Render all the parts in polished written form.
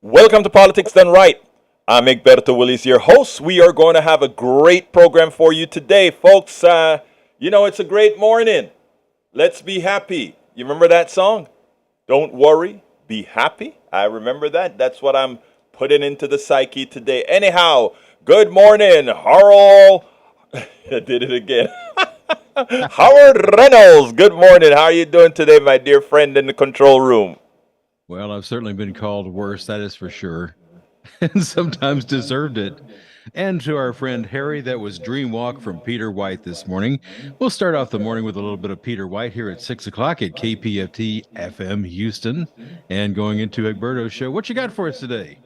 Welcome to Politics Done Right. I'm Egberto Willis, your host. We are going to have a great program for you today, folks. It's a great morning. Let's be happy. You remember that song? Don't worry, be happy. I remember that. That's what I'm putting into the psyche today. Anyhow, good morning, Harold. I did it again. Howard Reynolds, good morning. How are you doing today, my dear friend in the control room? Well, I've certainly been called worse, that is for sure, and sometimes deserved it. And to our friend Harry, that was Dream Walk from Peter White this morning. We'll start off the morning with a little bit of Peter White here at 6 o'clock at KPFT FM Houston. And going into Egberto's show, what you got for us today?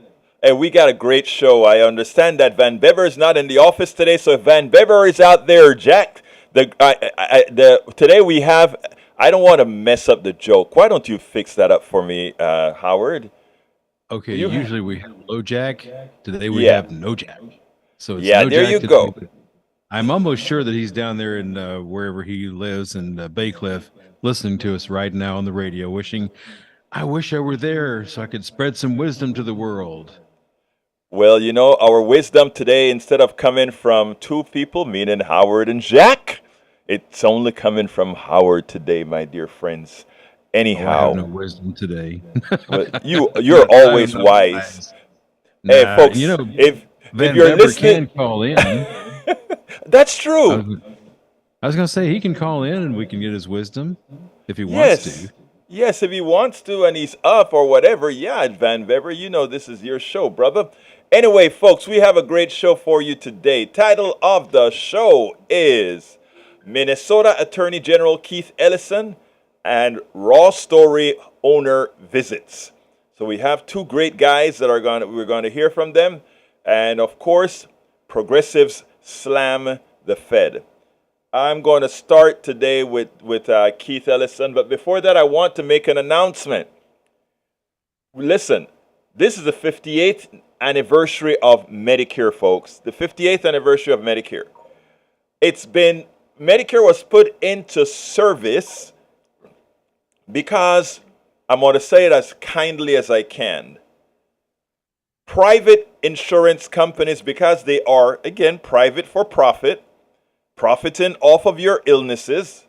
Hey, we got a great show. I understand that Van Bever is not in the office today, so if Van Bever is out there, Jack, today we have. I don't want to mess up the joke. Why don't you fix that up for me, Howard? Okay, usually we have low jack. Today we Yeah. have no jack. So it's Yeah, no there jack you today, go. but I'm almost sure that he's down there in wherever he lives in Baycliff, listening to us right now on the radio, wishing, I wish I were there so I could spread some wisdom to the world. Well, our wisdom today, instead of coming from two people, meaning Howard and Jack, it's only coming from Howard today, my dear friends. Oh, I Anyhow, have no wisdom today. well, you're I'm always not wise. wise. Hey, Nah, folks, if Van you're Bever listening, can call in. that's I true. was, I was going to say he can call in and we can get his wisdom if he wants Yes. to. Yes, if he wants to and he's up or whatever, yeah, Van Weber, this is your show, brother. Anyway, folks, we have a great show for you today. Title of the show is Minnesota Attorney General Keith Ellison and Raw Story Owner Visits. So we have two great guys that we're going to hear from them. And of course, progressives slam the Fed. I'm going to start today with Keith Ellison, but before that, I want to make an announcement. Listen, this is the 58th anniversary of Medicare, folks. The 58th anniversary of Medicare. Medicare was put into service because, I'm going to say it as kindly as I can. Private insurance companies, because they are, again, private for profit, profiting off of your illnesses,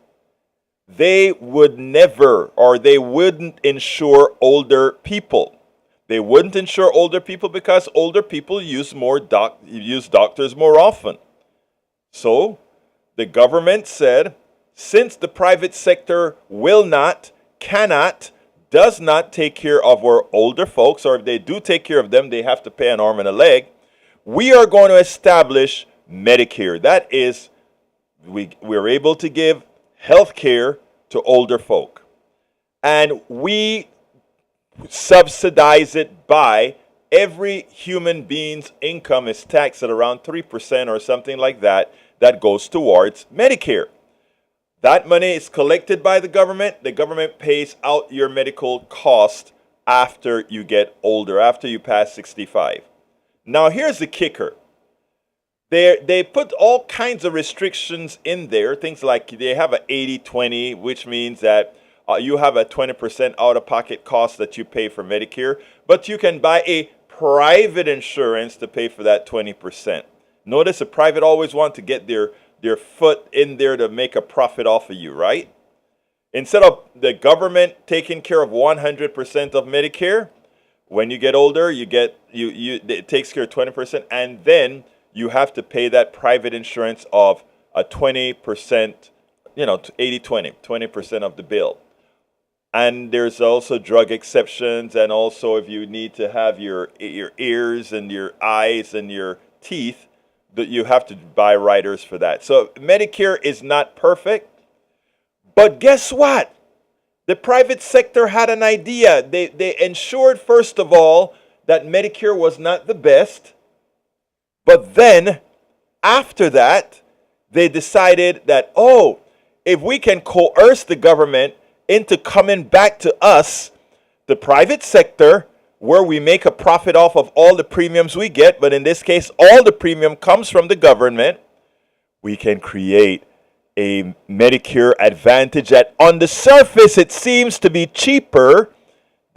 they would never or they wouldn't insure older people. They wouldn't insure older people because older people use doctors more often. So the government said, since the private sector will not, cannot, does not take care of our older folks, or if they do take care of them, they have to pay an arm and a leg, we are going to establish Medicare. That is, we're able to give health care to older folk. And we subsidize it by every human being's income is taxed at around 3% or something like that, that goes towards Medicare. That money is collected by the government. The government pays out your medical cost after you get older, after you pass 65. Now, here's the kicker. They put all kinds of restrictions in there, things like they have an 80-20, which means that you have a 20% out-of-pocket cost that you pay for Medicare, but you can buy a private insurance to pay for that 20%. Notice the private always want to get their foot in there to make a profit off of you, right? Instead of the government taking care of 100% of Medicare, when you get older, it takes care of 20%, and then you have to pay that private insurance of a 20%, 80-20, 20% of the bill. And there's also drug exceptions, and also if you need to have your ears and your eyes and your teeth, that you have to buy riders for that. So Medicare is not perfect, but guess what? The private sector had an idea. They ensured, first of all, that Medicare was not the best, but then after that, they decided that, if we can coerce the government into coming back to us, the private sector, where we make a profit off of all the premiums we get, but in this case, all the premium comes from the government, we can create a Medicare Advantage that on the surface it seems to be cheaper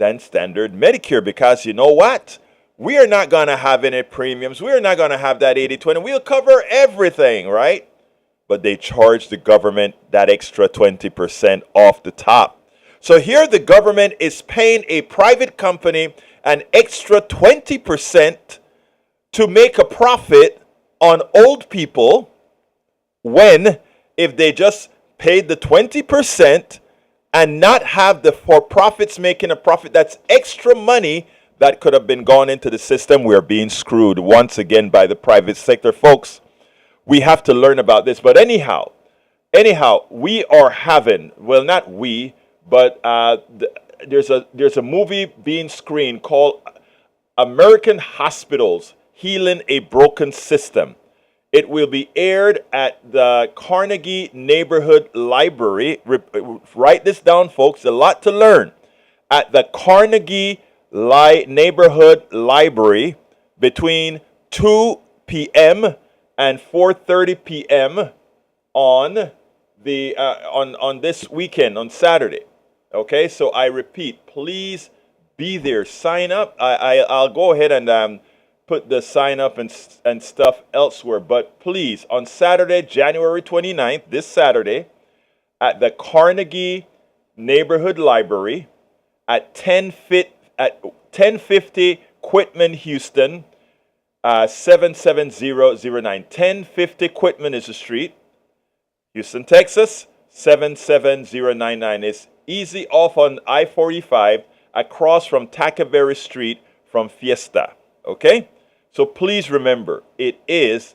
than standard Medicare, because you know what? We are not going to have any premiums. We are not going to have that 80/20. We'll cover everything, right? But they charge the government that extra 20% off the top. So here the government is paying a private company an extra 20% to make a profit on old people, when if they just paid the 20% and not have the for-profits making a profit, that's extra money that could have been gone into the system. We're being screwed once again by the private sector, folks. We have to learn about this. But anyhow, we are having, well, not we, but there's a movie being screened called American Hospitals Healing a Broken System. It will be aired at the Carnegie Neighborhood Library. Write this down, folks. A lot to learn. At the Carnegie Neighborhood Library between 2 p.m. and 4:30 p.m. on this weekend, on Saturday. Okay, so I repeat, please be there. Sign up. I'll go ahead and put the sign up and stuff elsewhere. But please, on Saturday, January 29th, this Saturday, at the Carnegie Neighborhood Library at 1050 Quitman, Houston, 77009. 1050 Quitman is the street. Houston, Texas, 77099. It's easy off on I-45 across from Tacaberry Street from Fiesta. Okay? So please remember, it is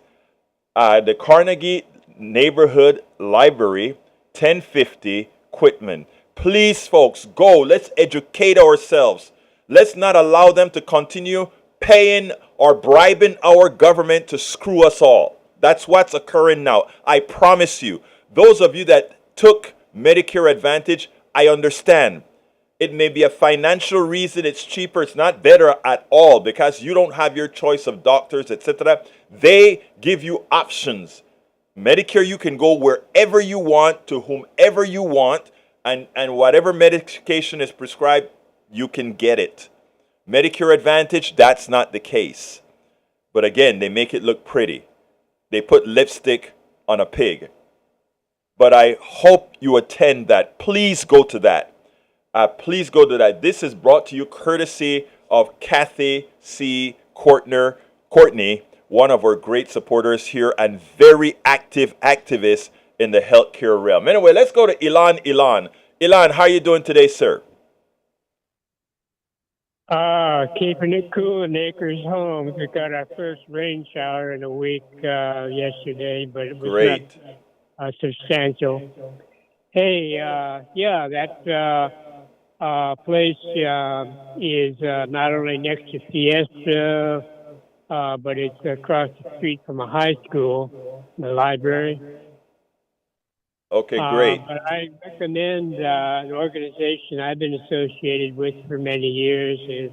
the Carnegie Neighborhood Library, 1050 Quitman. Please, folks, go. Let's educate ourselves. Let's not allow them to continue paying or bribing our government to screw us all. That's what's occurring now. I promise you, those of you that took Medicare Advantage, I understand. It may be a financial reason, it's cheaper, it's not better at all because you don't have your choice of doctors, etc. They give you options. Medicare, you can go wherever you want, to whomever you want, and whatever medication is prescribed, you can get it. Medicare Advantage, that's not the case. But again, they make it look pretty. They put lipstick on a pig. But I hope you attend that. Please go to that. Please go to that. This is brought to you courtesy of Kathy C. Courtney, one of our great supporters here and very active activist in the healthcare realm. Anyway, let's go to Ilan. Ilan, how are you doing today, sir? Keeping it cool in Acres Homes. We got our first rain shower in a week yesterday, but it was great. Not substantial. Hey, that place is not only next to Fiesta, but it's across the street from a high school, the library. Okay, great. But I recommend an organization I've been associated with for many years is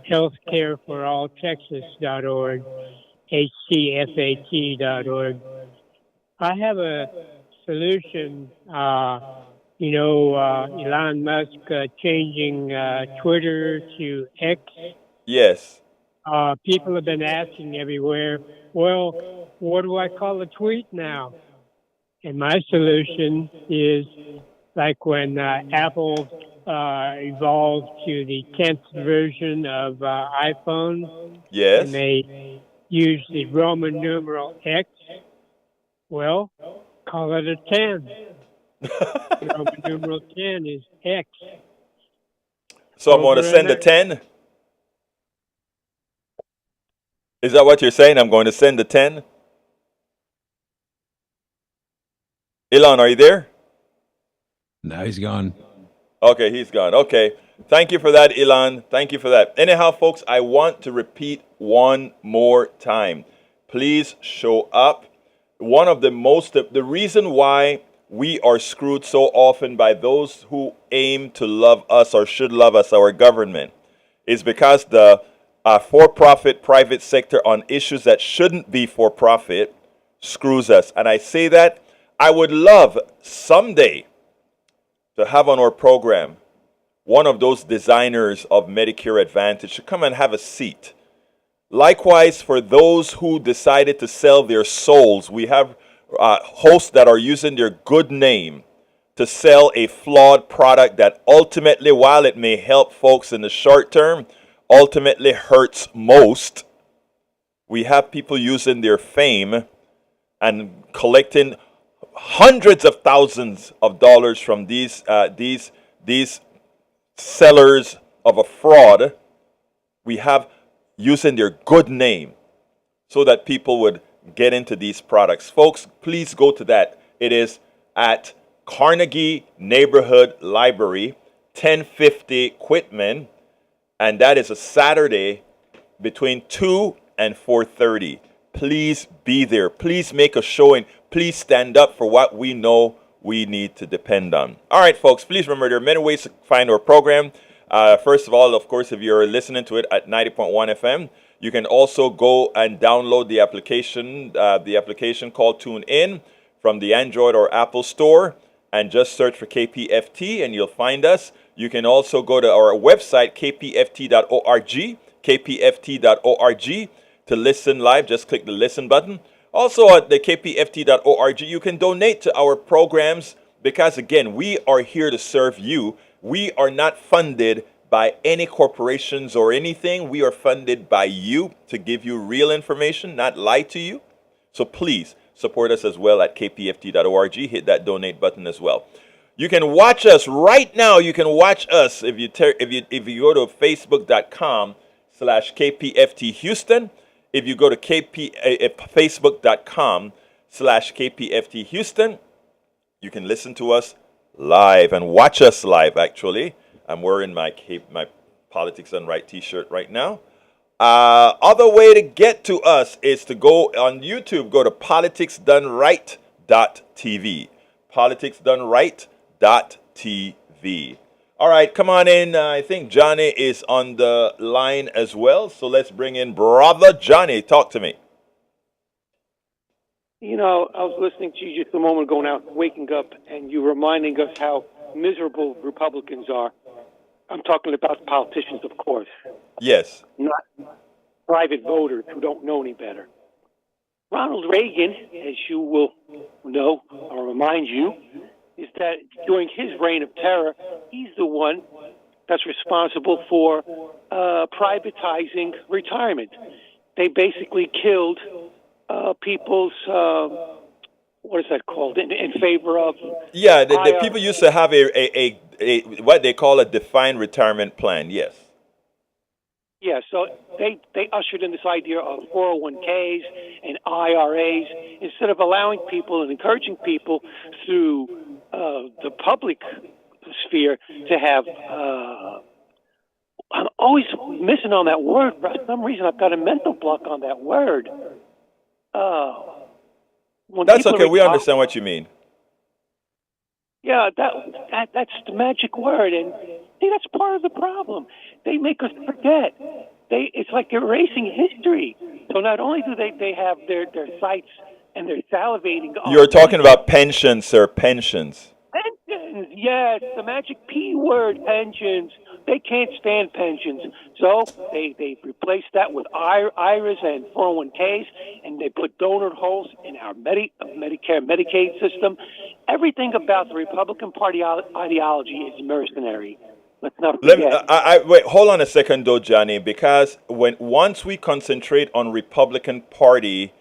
healthcareforalltexas.org, HCFAT.org. I have a solution, Elon Musk changing Twitter to X. Yes. People have been asking everywhere, well, what do I call a tweet now? And my solution is like when Apple evolved to the 10th version of iPhone. Yes. And they used the Roman numeral X. Well, call it a 10. Roman numeral 10 is X. So I'm going to send a 10? Is that what you're saying? I'm going to send a 10? Elon, are you there? Now he's gone. Okay, he's gone. Okay. Thank you for that, Elon. Thank you for that. Anyhow, folks, I want to repeat one more time. Please show up. The reason why we are screwed so often by those who aim to love us or should love us, our government, is because the for-profit private sector on issues that shouldn't be for-profit screws us. And I say that I would love someday to have on our program one of those designers of Medicare Advantage to come and have a seat. Likewise, for those who decided to sell their souls, we have hosts that are using their good name to sell a flawed product that ultimately, while it may help folks in the short term, ultimately hurts most. We have people using their fame and collecting hundreds of thousands of dollars from these sellers of a fraud. We have using their good name so that people would get into these products. Folks, please go to that. It is at Carnegie Neighborhood Library, 1050 Quitman, and that is a Saturday between 2 and 4:30. Please be there. Please make a showing. Please stand up for what we know we need to depend on. All right, folks, please remember there are many ways to find our program. First of all, of course, if you're listening to it at 90.1 FM, you can also go and download the application called TuneIn from the Android or Apple Store, and just search for KPFT and you'll find us. You can also go to our website, kpft.org, kpft.org, to listen live. Just click the listen button. Also at the kpft.org, you can donate to our programs because, again, we are here to serve you. We are not funded by any corporations or anything. We are funded by you to give you real information, not lie to you. So please support us as well at kpft.org. Hit that donate button as well. You can watch us right now. You can watch us if you go to facebook.com/KPFT Houston. If you go to facebook.com/KPFT Houston, you can listen to us live and watch us live, actually. I'm wearing my Politics Done Right t-shirt right now. Other way to get to us is to go on YouTube. Go to politicsdoneright.tv. politicsdoneright.tv. All right, come on in. I think Johnny is on the line as well. So let's bring in Brother Johnny. Talk to me. You know, I was listening to you just a moment ago now, waking up, and you reminding us how miserable Republicans are. I'm talking about politicians, of course. Yes. Not private voters who don't know any better. Ronald Reagan, as you will know or remind you, is that during his reign of terror, he's the one that's responsible for privatizing retirement. They basically killed people's, what is that called, in favor of... Yeah, the people used to have a what they call a defined retirement plan, yes. Yeah, so they ushered in this idea of 401ks and IRAs instead of allowing people and encouraging people through the public sphere to have... I'm always missing on that word. For some reason, I've got a mental block on that word. That's okay. We understand what you mean. Yeah, that's the magic word, and see, that's part of the problem. They make us forget. It's like they're erasing history. So not only do they have their sights and they're salivating. You're talking about pensions, sir. Pensions. Pensions, yes, the magic P word, pensions. They can't stand pensions, so they replaced that with IRAs and 401ks, and they put donut holes in our Medicare, Medicaid system. Everything about the Republican Party ideology is mercenary. Let's not forget. Wait, hold on a second, though, Johnny, because once we concentrate on Republican Party,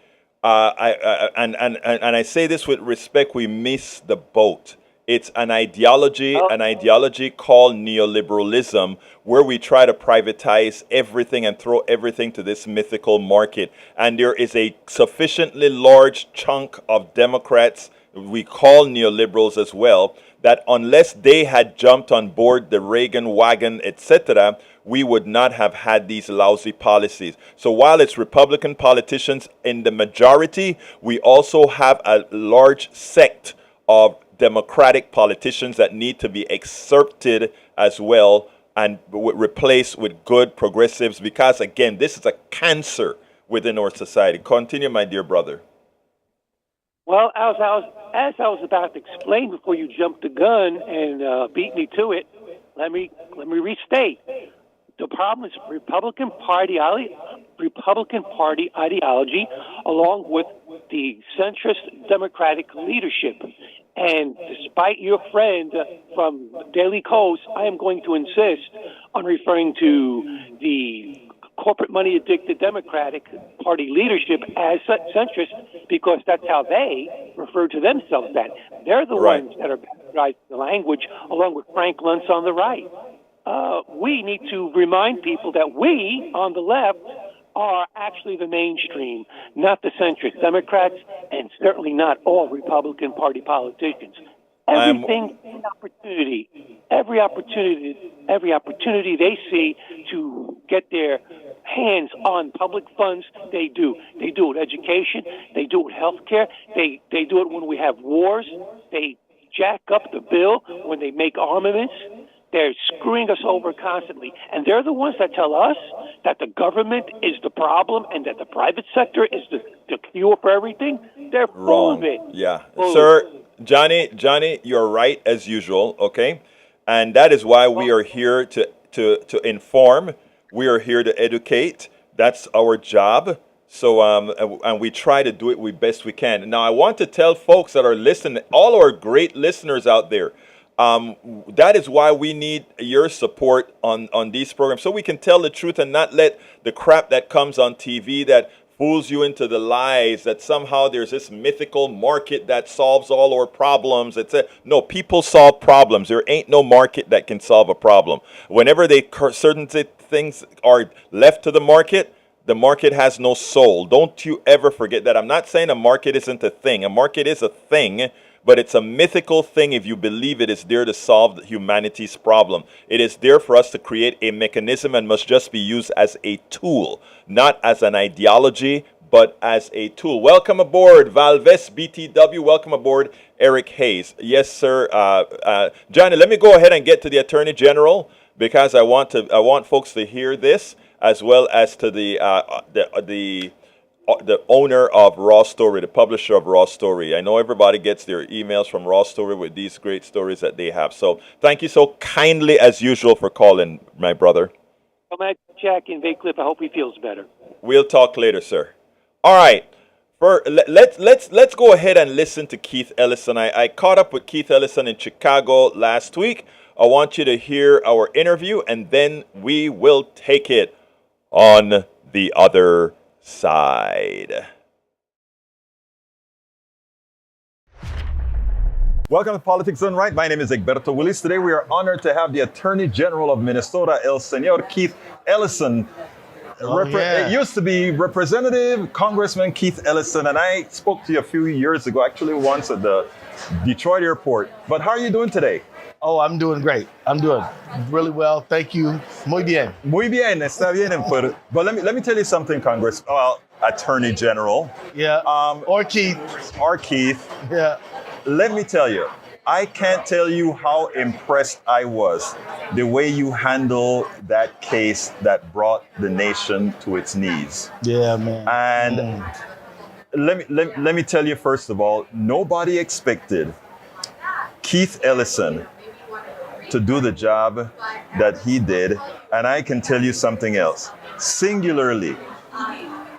and I say this with respect, we miss the boat. It's an ideology called neoliberalism, where we try to privatize everything and throw everything to this mythical market. And there is a sufficiently large chunk of Democrats, we call neoliberals as well, that unless they had jumped on board the Reagan wagon, etc., we would not have had these lousy policies. So while it's Republican politicians in the majority, we also have a large sect of Democratic politicians that need to be excerpted as well and replaced with good progressives, because again, this is a cancer within our society. Continue, my dear brother. Well, as I was about to explain before you jumped the gun and beat me to it, let me restate. The problem is Republican Party ideology, along with the centrist Democratic leadership. And despite your friend from Daily Kos, I am going to insist on referring to the corporate money addicted Democratic Party leadership as centrist, because that's how they refer to themselves. That they're the ones that are bastardizing the language, along with Frank Luntz on the right. We need to remind people that we on the left are actually the mainstream, not the centrist Democrats, and certainly not all Republican Party politicians. Every opportunity they see to get their hands on public funds, they do. They do it with education. They do it with health care. They do it when we have wars. They jack up the bill when they make armaments. They're screwing us over constantly. And they're the ones that tell us that the government is the problem and that the private sector is the cure for everything. They're full of it. Yeah. Sir, Johnny, you're right as usual, okay? And that is why we are here to inform. We are here to educate. That's our job. So, and we try to do it the best we can. Now, I want to tell folks that are listening, all our great listeners out there, that is why we need your support on these programs, so we can tell the truth and not let the crap that comes on TV that fools you into the lies that somehow there's this mythical market that solves all our problems. No, people solve problems. There ain't no market that can solve a problem. Whenever certain things are left to the market has no soul. Don't you ever forget that. I'm not saying a market isn't a thing. A market is a thing, but it's a mythical thing if you believe it is there to solve humanity's problem. It is there for us to create a mechanism and must just be used as a tool, not as an ideology, but as a tool. Welcome aboard, Valves BTW. Welcome aboard, Eric Hayes. Yes, sir. Johnny, let me go ahead and get to the Attorney General, because I want folks to hear this, as well as to the owner of Raw Story, the publisher of Raw Story. I know everybody gets their emails from Raw Story with these great stories that they have. So thank you so kindly, as usual, for calling, my brother. I'm at Jack in Bay Cliff. I hope he feels better. We'll talk later, sir. All right. Let's go ahead and listen to Keith Ellison. I caught up with Keith Ellison in Chicago last week. I want you to hear our interview, and then we will take it on the other side. Welcome to Politics Done Right. My name is Egberto Willis. Today we are honored to have the Attorney General of Minnesota, El Señor Keith Ellison. It used to be Representative Congressman Keith Ellison, and I spoke to you a few years ago, actually once at the Detroit airport. But how are you doing today? Oh, I'm doing great. I'm doing really well. Thank you. Muy bien. Muy bien. Está bien. But let me tell you something, Attorney General. Yeah. Or Keith. Yeah. Let me tell you, I can't tell you how impressed I was the way you handle that case that brought the nation to its knees. Yeah, man. And let me tell you, first of all, nobody expected Keith Ellison to do the job that he did. And I can tell you something else. Singularly,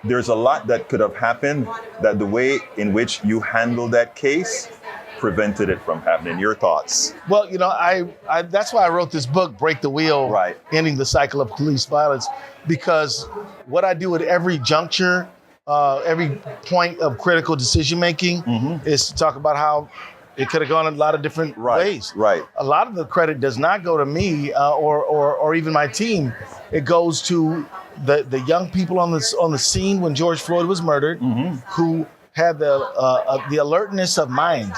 there's a lot that could have happened that the way in which you handled that case prevented it from happening. Your thoughts? Well, I that's why I wrote this book, Break the Wheel, right. Ending the Cycle of Police Violence, because what I do at every juncture, every point of critical decision making is to talk about how it could have gone a lot of different ways. Right. A lot of the credit does not go to me or even my team. It goes to the young people on the scene when George Floyd was murdered, who had the alertness of mind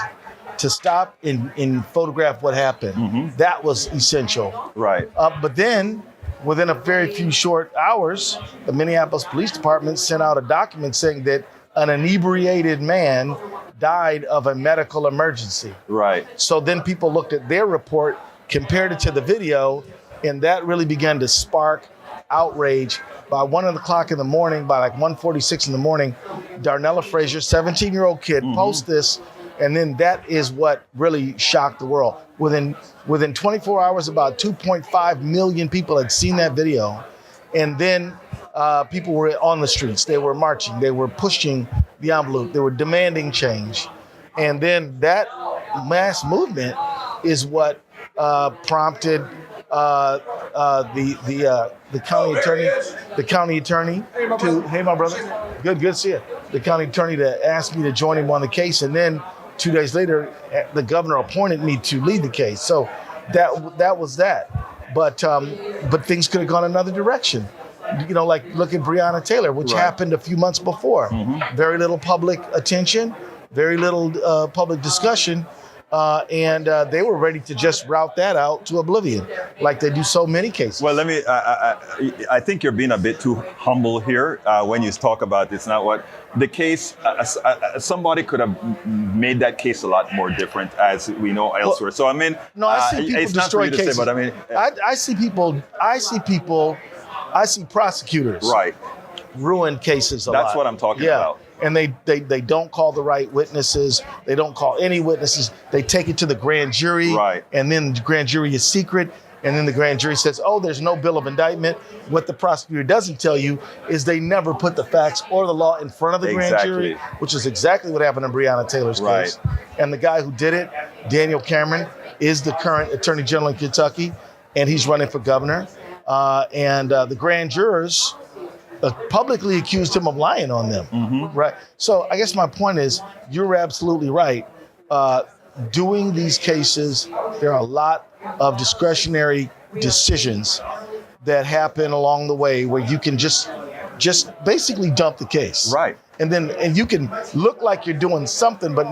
to stop and photograph what happened. That was essential. Right. But then, within a very few short hours, the Minneapolis Police Department sent out a document saying that an inebriated man died of a medical emergency. Right. So then people looked at their report, compared it to the video, and that really began to spark outrage. By 1 o'clock in the morning, by like 1:46 in the morning, Darnella Frazier, 17-year-old kid, posts this And then that is what really shocked the world. Within 24 hours, about 2.5 million people had seen that video. And then people were on the streets. They were marching. They were pushing the envelope. They were demanding change. And then that mass movement is what prompted the county attorney to, hey, my brother, good to see you. The county attorney to ask me to join him on the case, and then 2 days later, the governor appointed me to lead the case. So that was that. But things could have gone another direction. You know, like look at Breonna Taylor, which happened a few months before. Very little public attention, very little public discussion. And they were ready to just route that out to oblivion, like they do so many cases. Well, I think you're being a bit too humble here when you talk about it's not what the case. Somebody could have made that case a lot more different, as we know elsewhere. So I mean, no, I see people it's not for destroy you to cases. say, but I mean, I see prosecutors ruin cases a lot. That's what I'm talking about. And they don't call the right witnesses. They don't call any witnesses. They take it to the grand jury. And then the grand jury is secret. And then the grand jury says, oh, there's no bill of indictment. What the prosecutor doesn't tell you is they never put the facts or the law in front of the grand jury, which is exactly what happened in Breonna Taylor's case. And the guy who did it, Daniel Cameron, is the current Attorney General in Kentucky, and he's running for governor. And the grand jurors publicly accused him of lying on them, right? So I guess my point is, you're absolutely right. Doing these cases, there are a lot of discretionary decisions that happen along the way where you can just basically dump the case, right? And you can look like you're doing something, but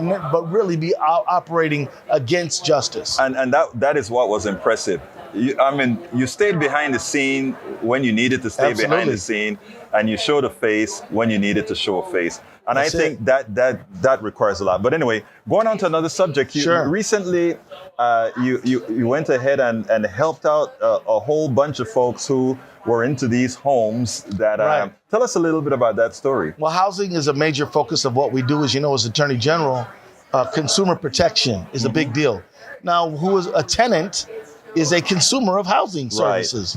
really be operating against justice. And that is what was impressive. You stayed behind the scene when you needed to stay behind the scene, and you showed a face when you needed to show a face. And I think that requires a lot. But anyway, going on to another subject, recently you went ahead and helped out a whole bunch of folks who were into these homes. Tell us a little bit about that story. Well, housing is a major focus of what we do. As you know, as Attorney General, consumer protection is a big deal. Now, who is a tenant is a consumer of housing services.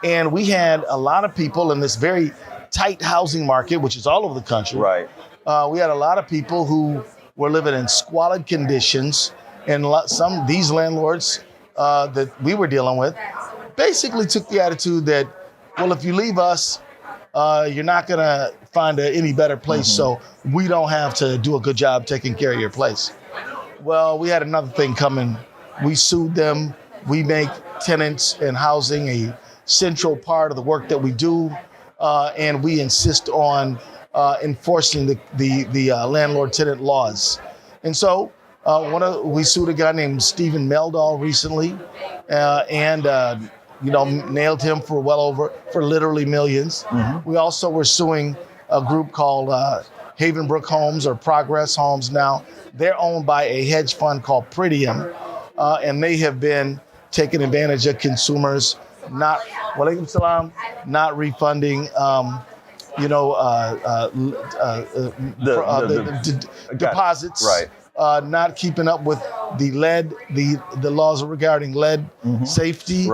And we had a lot of people in this very tight housing market, which is all over the country. We had a lot of people who were living in squalid conditions, and these landlords that we were dealing with basically took the attitude that, well, if you leave us, you're not going to find any better place, so we don't have to do a good job taking care of your place. Well, we had another thing coming. We sued them. We make tenants and housing a central part of the work that we do, and we insist on enforcing the landlord-tenant laws. And so we sued a guy named Stephen Meldal recently, and nailed him for literally millions. We also were suing a group called Havenbrook Homes, or Progress Homes now. They're owned by a hedge fund called Pretium, and they have been taking advantage of consumers, not refunding, deposits, not keeping up with the lead, the laws regarding lead safety,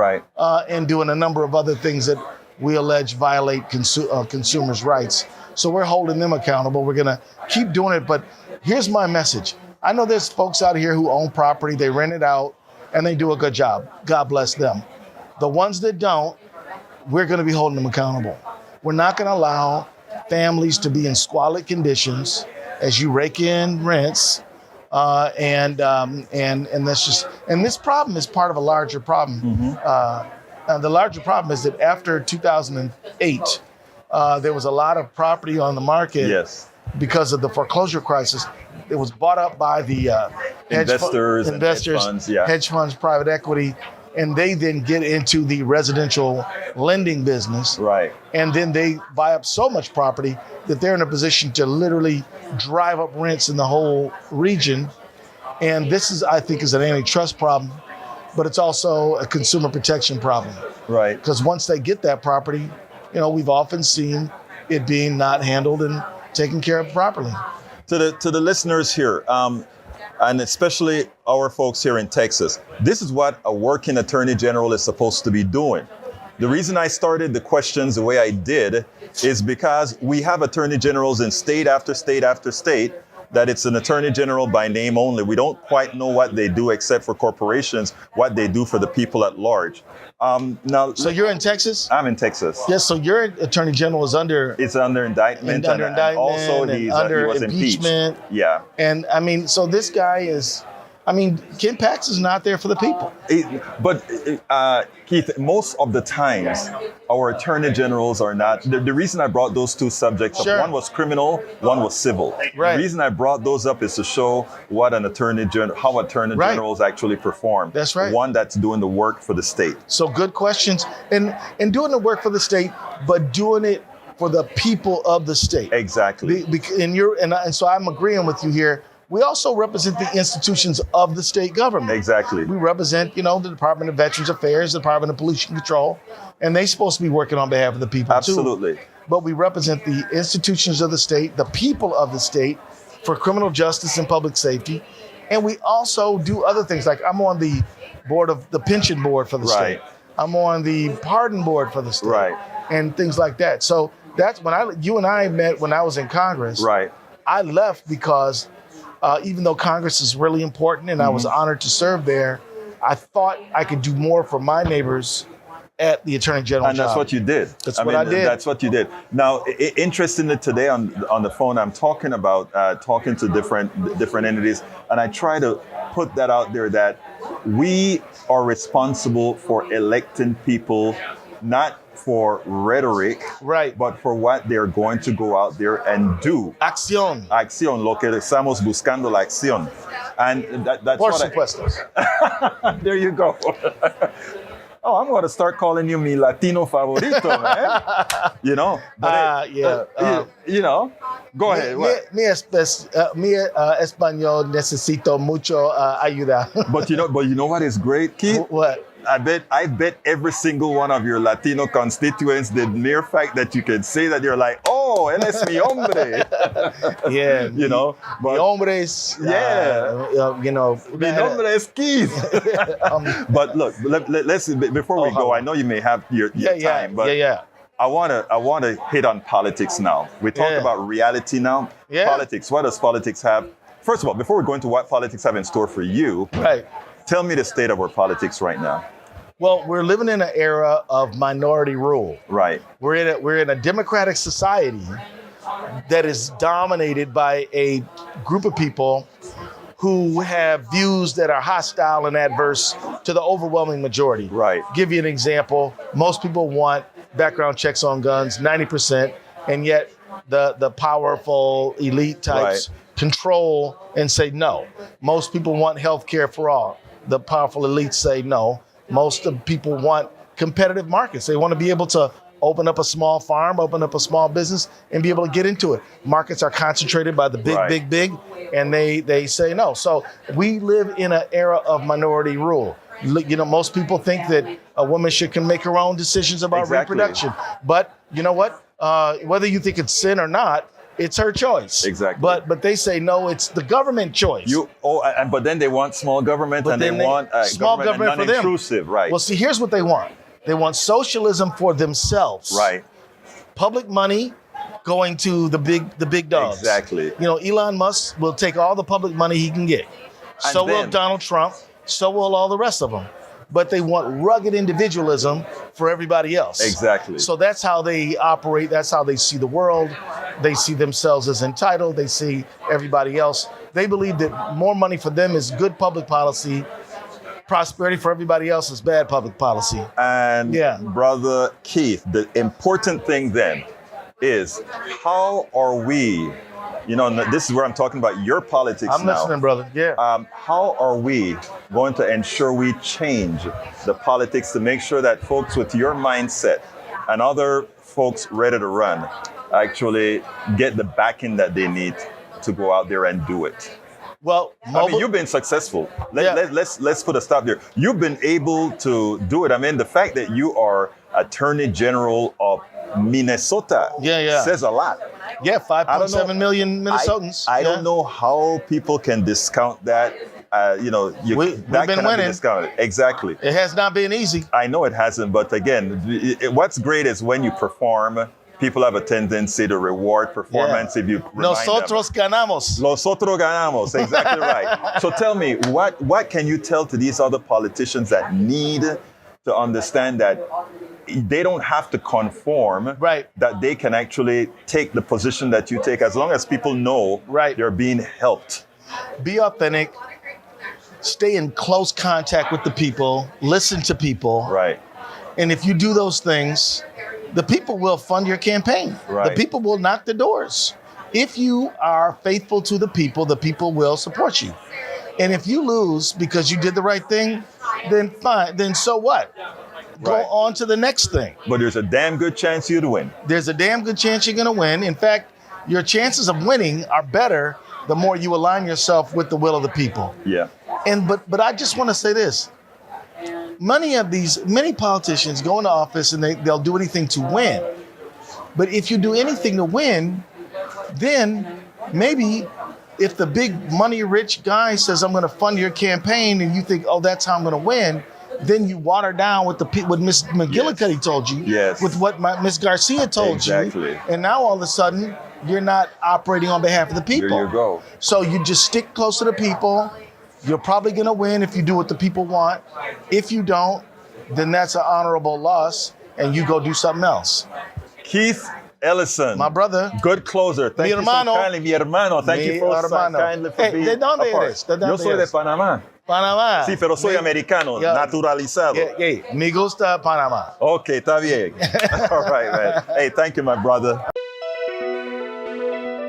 and doing a number of other things that we allege violate consumers' rights. So we're holding them accountable. We're going to keep doing it. But here's my message. I know there's folks out here who own property, they rent it out, and they do a good job. God bless them. The ones that don't, we're going to be holding them accountable. We're not going to allow families to be in squalid conditions as you rake in rents, and that's just. And this problem is part of a larger problem. The larger problem is that after 2008, there was a lot of property on the market because of the foreclosure crisis. It was bought up by the investors, hedge funds, private equity, and they then get into the residential lending business. And then they buy up so much property that they're in a position to literally drive up rents in the whole region. And this I think, is an antitrust problem, but it's also a consumer protection problem. Because once they get that property, we've often seen it being not handled and taken care of properly. To the listeners here, and especially our folks here in Texas. This is what a working attorney general is supposed to be doing. The reason I started the questions the way I did is because we have attorney generals in state after state after state that it's an attorney general by name only. We don't quite know what they do except for corporations, what they do for the people at large. Now, So you're in Texas? I'm in Texas. Yes. So your attorney general is under It's under indictment, under and indictment also and he under was impeachment. impeached. Yeah. And I mean, so this guy is, I mean, Ken Pax is not there for the people. But Keith, most of the times, our attorney generals are not. The reason I brought those two subjects up, Sure. one was criminal, one was civil. Right. The reason I brought those up is to show what an attorney general, how attorney Right. generals actually perform. That's right. One that's doing the work for the state. So good questions, and doing the work for the state, but doing it for the people of the state. Exactly. And so I'm agreeing with you here. We also represent the institutions of the state government. Exactly. We represent, the Department of Veterans Affairs, the Department of Pollution Control, and they're supposed to be working on behalf of the people too. Absolutely. But we represent the institutions of the state, the people of the state, for criminal justice and public safety. And we also do other things, like I'm on the board of the pension board for the Right. state. I'm on the pardon board for the state. Right. And things like that. So that's when you and I met when I was in Congress. Right. I left because even though Congress is really important and I was honored to serve there, I thought I could do more for my neighbors at the Attorney General And that's job. what you did. That's what I did. That's what you did. Now, interestingly, today on the phone, I'm talking about talking to different entities, and I try to put that out there that we are responsible for electing people, not for rhetoric, Right. but for what they're going to go out there and do. Acción. Acción, lo que estamos buscando la acción. And that's Por what supuesto. there you go. Oh, I'm going to start calling you mi Latino favorito, man. Go ahead. What? Mi español necesito mucho ayuda. But you know what is great, Keith? What? I bet every single one of your Latino constituents, the mere fact that you can say that, you're like, oh, él es mi hombre. Yeah. But Mi hombres. Yeah. Mi nombre es Keith. But look, let's before we go, I know you may have your time, but I wanna hit on politics now. We talk about reality now. Yeah. Politics. What does politics have? First of all, before we go into what politics have in store for you, Right. tell me the state of our politics right now. Well, we're living in an era of minority rule. Right. We're in a democratic society that is dominated by a group of people who have views that are hostile and adverse to the overwhelming majority. Right. Give you an example. Most people want background checks on guns, 90%, and yet the powerful elite types control and say no. Most people want health care for all. The powerful elites say no. Most of people want competitive markets. They want to be able to open up a small farm, open up a small business, and be able to get into it. Markets are concentrated by the big, and they say no. So we live in an era of minority rule. Most people think that a woman can make her own decisions about reproduction. But you know what? Whether you think it's sin or not, it's her choice. Exactly. But they say no, it's the government choice. But then they want small government, But and they then want small government for them. non-intrusive, right? Well, see, here's what they want. They want socialism for themselves. Right. Public money going to the big dogs. Exactly. Elon Musk will take all the public money he can get. So will Donald Trump. So will all the rest of them. But they want rugged individualism for everybody else. Exactly. So that's how they operate. That's how they see the world. They see themselves as entitled. They see everybody else. They believe that more money for them is good public policy. Prosperity for everybody else is bad public policy. And Brother Keith, the important thing then is, how are we, this is where I'm talking about your politics now. I'm listening, brother. Yeah. How are we going to ensure we change the politics to make sure that folks with your mindset and other folks ready to run actually get the backing that they need to go out there and do it? Well, you've been successful. Let's put a stop there. You've been able to do it. The fact that you are Attorney General of Minnesota says a lot. Yeah, I don't know. 5.7 million Minnesotans. I Yeah. don't know how people can discount that. We've that been cannot be winning. discounted. Exactly. It has not been easy. I know it hasn't, but again, what's great is when you perform, people have a tendency to reward performance if you remind them. Nosotros ganamos. Nosotros ganamos. Exactly right. So tell me, what can you tell to these other politicians that need to understand that they don't have to conform, Right. that they can actually take the position that you take as long as people know Right. they're being helped. Be authentic. Stay in close contact with the people. Listen to people. Right. And if you do those things, the people will fund your campaign. Right. The people will knock the doors. If you are faithful to the people will support you. And if you lose because you did the right thing, then fine. Then so what? Go Right. on to the next thing. But there's a damn good chance you'd win. There's a damn good chance you're going to win. In fact, your chances of winning are better the more you align yourself with the will of the people. Yeah. And but I just want to say this. Many politicians go into office and they'll do anything to win. But if you do anything to win, then maybe if the big money rich guy says, I'm going to fund your campaign, and you think, oh, that's how I'm going to win, then you water down what Miss McGillicuddy told you, Yes. with what Miss Garcia told Exactly. you. And now all of a sudden, you're not operating on behalf of the people. There you go. So you just stick close to the people. You're probably going to win if you do what the people want. If you don't, then that's an honorable loss, and you go do something else. Keith Ellison. My brother. Good closer. Thank you hermano. so kindly. Mi hermano. Thank Mi you so hermano. kindly for Hey, being ¿de dónde a part. eres? ¿De dónde Yo soy eres? de Panamá. Panamá. Sí, pero soy americano, Yeah. naturalizado. Me gusta Panamá. Okay, está bien. All right, man. Hey, thank you, my brother.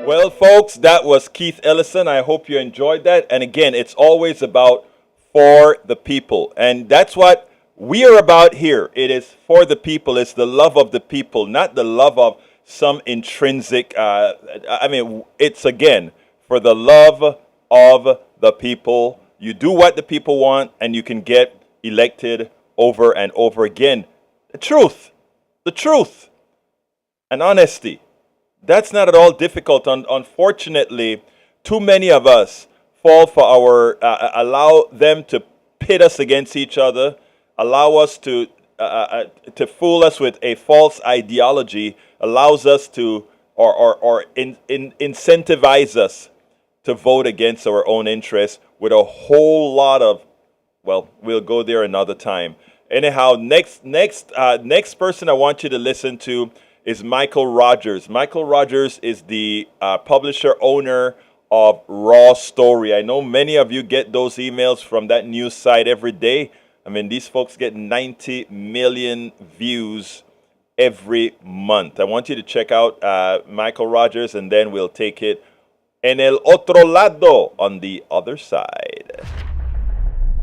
Well, folks, that was Keith Ellison. I hope you enjoyed that. And again, it's always about for the people. And that's what we are about here. It is for the people. It's the love of the people, not the love of some intrinsic. It's again for the love of the people. You do what the people want, and you can get elected over and over again. The truth, and honesty. That's not at all difficult. Unfortunately, too many of us fall for allow them to pit us against each other, allow us to fool us with a false ideology, allows us to incentivize us to vote against our own interests with a whole lot of, well, we'll go there another time. Anyhow, next person I want you to listen to is Michael Rogers. Michael Rogers is the publisher owner of Raw Story. I know many of you get those emails from that news site every day. I mean, these folks get 90 million views every month. I want you to check out Michael Rogers, and then we'll take it en el otro lado, on the other side.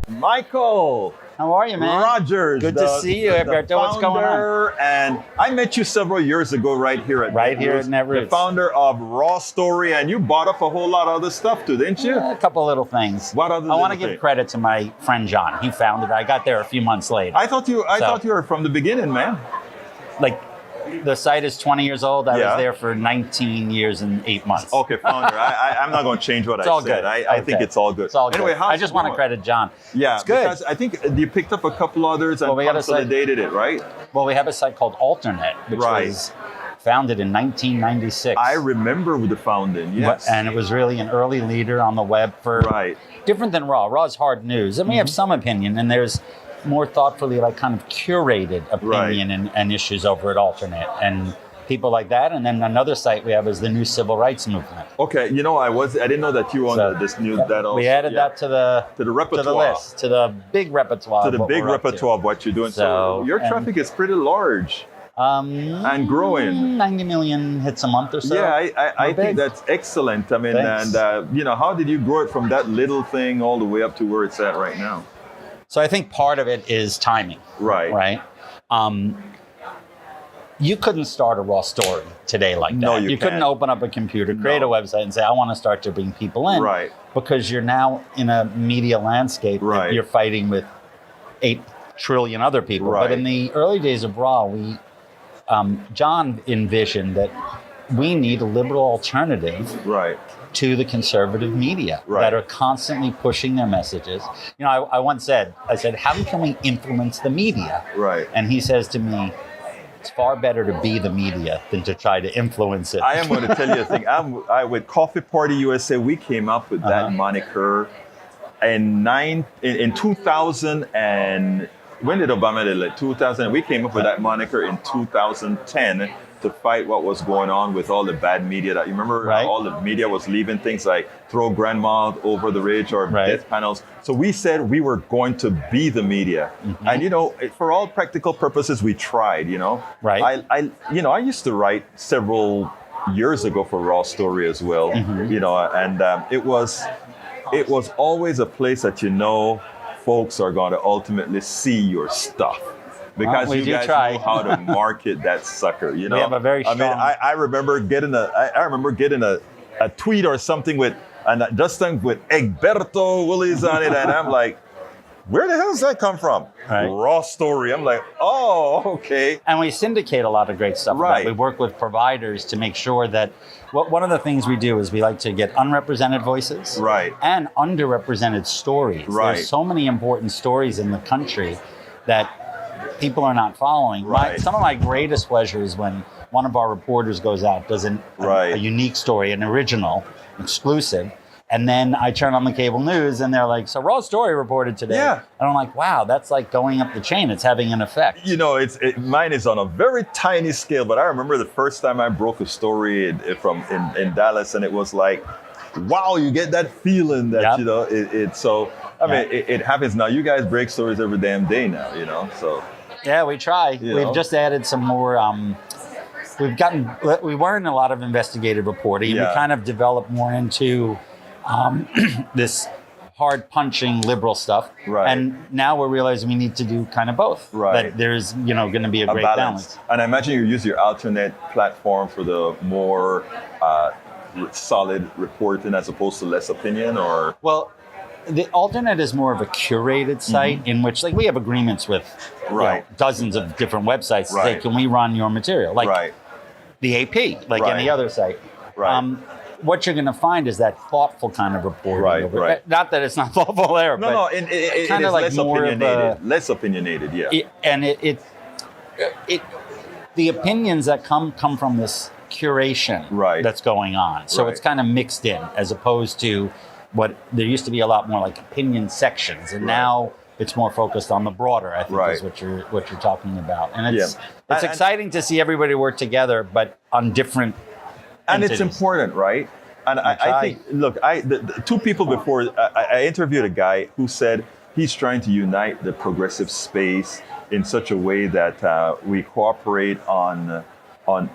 Michael. How are you, man? Rogers. Good to see you, Alberto. What's going on? And I met you several years ago right here at Netroots. The founder of Raw Story, and you bought up a whole lot of other stuff too, didn't you? A couple little things. What other I want to little give thing? credit to my friend John. He founded it. I got there a few months later. I thought you were from the beginning, man. Like, the site is 20 years old. I Yeah. was there for 19 years and 8 months. Okay, founder. I'm not going to change what It's I all said. good. I think it's all good. It's all Anyway, good. how's I just want to credit John. Yeah, it's good. because I think you picked up a couple others and Well, we got a site- consolidated it, right? Well, we have a site called Alternate, which Right. was founded in 1996. I remember the founding. Yes. And it was really an early leader on the web for Right. different than Raw. Raw's hard news. And we have some opinion, and there's more thoughtfully kind of curated opinion and issues over at Alternate. And people like that. And then another site we have is the New Civil Rights Movement. Okay, I didn't know that you owned this new that also. We added yeah. that to the repertoire. to the list, to the big repertoire. To of the what big we're up to. repertoire of what you're doing. So So, your and- traffic is pretty large and growing. 90 million hits a month or so. Yeah, I We're think big. that's excellent. I mean, Thanks. and how did you grow it from that little thing all the way up to where it's at right now? So I think part of it is timing. Right. Right. You couldn't start a Raw Story today like that. No, you couldn't can't. open up a computer, create a website, and say, I want to start to bring people in. Right. Because you're now in a media landscape that Right. you're fighting with 8 trillion other people. Right. But in the early days of Raw, John envisioned that we need a liberal alternative Right. to the conservative media that are constantly pushing their messages. You know, I once said, how can we influence the media? Right. And he says to me, it's far better to be the media than to try to influence it. I am going to tell you a thing. With Coffee Party USA, we came up with that moniker in 2000 and when did Obama did it? 2000. We came up with that moniker in 2010 to fight what was going on with all the bad media. That you remember, all the media was leaving things like throw grandma over the ridge or death panels. So we said we were going to be the media, and you know, for all practical purposes, we tried. You know, I used to write several years ago for Raw Story as well. You know, and it was always a place that folks are going to ultimately see your stuff. Because you guys know how to market that sucker, you know. We have a very strong... I remember getting a tweet or something with Egberto Willis on it, and I'm like, where the hell does that come from? Raw Story. I'm like, oh, okay. And we syndicate a lot of great stuff. We work with providers to make sure that one of the things we do is we like to get unrepresented voices and underrepresented stories. There's so many important stories in the country that people are not following. Some of my greatest pleasures when one of our reporters goes out, does a unique story, an original, exclusive, and then I turn on the cable news and they're like, so Raw Story reported today. And I'm like, wow, that's like going up the chain. It's having an effect. You know, mine is on a very tiny scale, but I remember the first time I broke a story in Dallas, and it was like, wow, you get that feeling that, you know, it happens now. You guys break stories every damn day now, you know, so. Yeah, we try. We've just added some more. We were in a lot of investigative reporting, and we kind of developed more into this hard punching liberal stuff. And now we're realizing we need to do kind of both. That there's, going to be a great balance. And I imagine you use your alternate platform for the more solid reporting as opposed to less opinion, or? Well, the alternate is more of a curated site in which, like, we have agreements with dozens of different websites to say, can we run your material? Like the AP, like any other site. What you're going to find is that thoughtful kind of reporting. Not that it's not thoughtful there, but it kind is of like less more opinionated. Less opinionated, the opinions that come from this curation that's going on. So it's kind of mixed in, as opposed to what there used to be a lot more like opinion sections, and now it's more focused on the broader, I think is what you're talking about. And it's exciting to see everybody work together, but on different entities. It's important, right? And I think, look, the two people before, I interviewed a guy who said he's trying to unite the progressive space in such a way that we cooperate on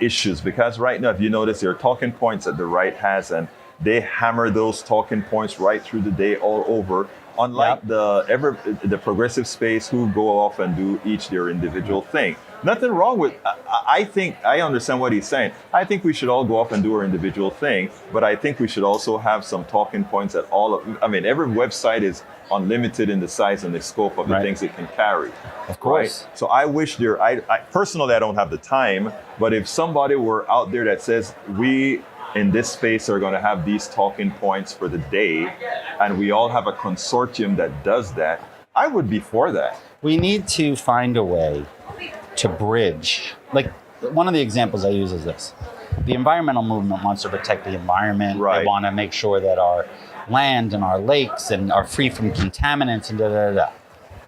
issues. Because right now, if you notice, there are talking points that the right has, and they hammer those talking points right through the day all over. Unlike the progressive space, who go off and do each their individual thing. Nothing wrong with, I think, I understand what he's saying. I think we should all go off and do our individual thing, but I think we should also have some talking points at every website is unlimited in the size and the scope of the things it can carry. Of course. So I wish I personally, I don't have the time, but if somebody were out there that says, we in this space are going to have these talking points for the day, and we all have a consortium that does that, I would be for that. We need to find a way to bridge. Like, one of the examples I use is this. The environmental movement wants to protect the environment. They want to make sure that our land and our lakes and are free from contaminants and da-da-da-da.